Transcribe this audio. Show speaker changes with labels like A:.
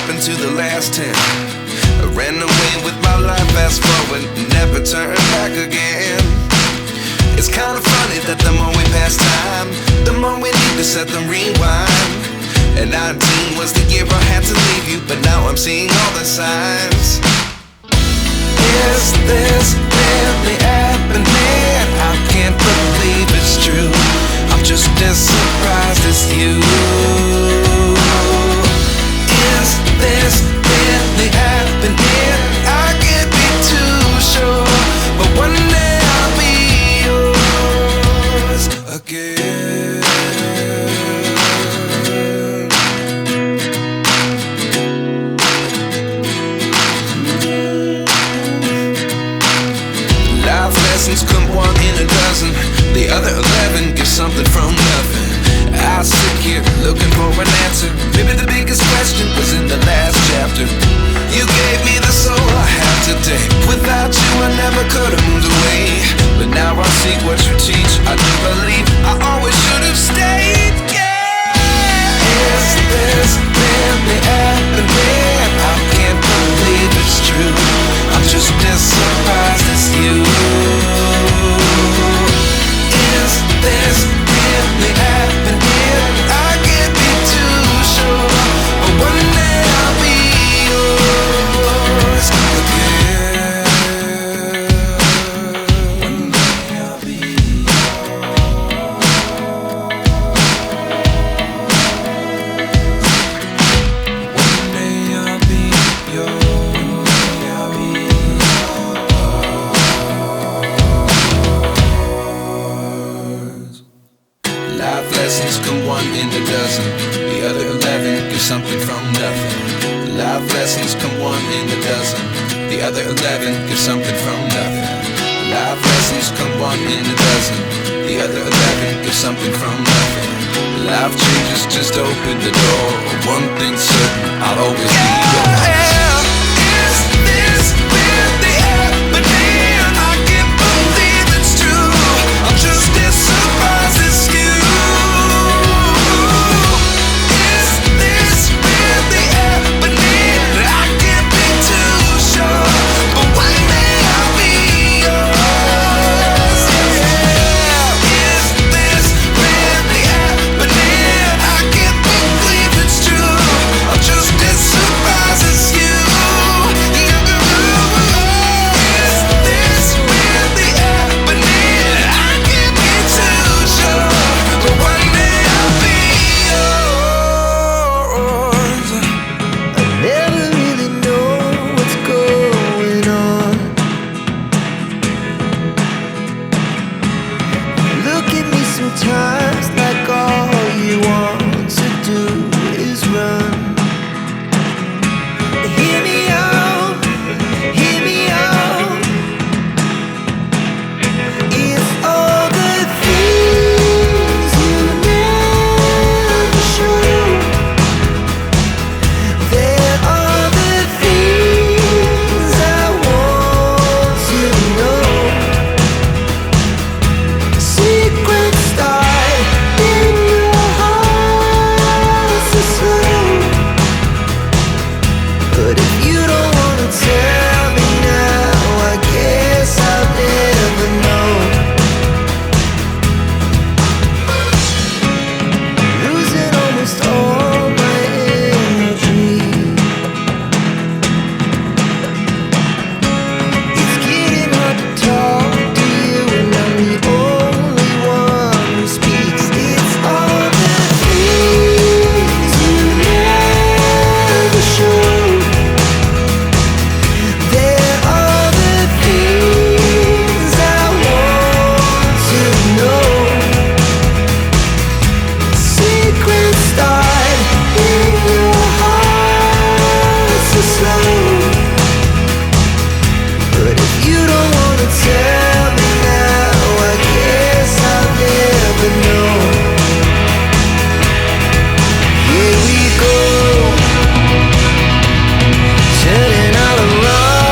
A: happened to the last 10? I ran away with my life, fast forward, never turn back again. It's kinda funny that the more we pass time, the more we need to set the rewind. And 19 was the year I had to leave you, but now I'm seeing all the signs. Is this really happening? I can't believe it's true. I'm just as surprised as you. Is this really happening? I can't be too sure, but one day I'll be yours again. Life lessons come one in a dozen. The other 11 get something from nothing. I sit here looking for an answer. Maybe the biggest question was in the last chapter. You gave me the soul I have today. Without you I never could have moved away. But now I see what you teach. I do believe I always should have stayed. Yeah. Is this really happening? I can't believe it's true. I'm just as surprised as you. Is this really happening? I can't be too sure, but one day I'll be yours again. One day I'll be yours. One day I'll be yours. I'll be yours. Life lessons come one in a dozen. The other 11 get something from nothing. Life lessons come one in a dozen. The other 11 get something from nothing. Life lessons come one in a dozen. The other 11 get something from nothing. Life changes just open the door. One thing's certain, I'll always be yours.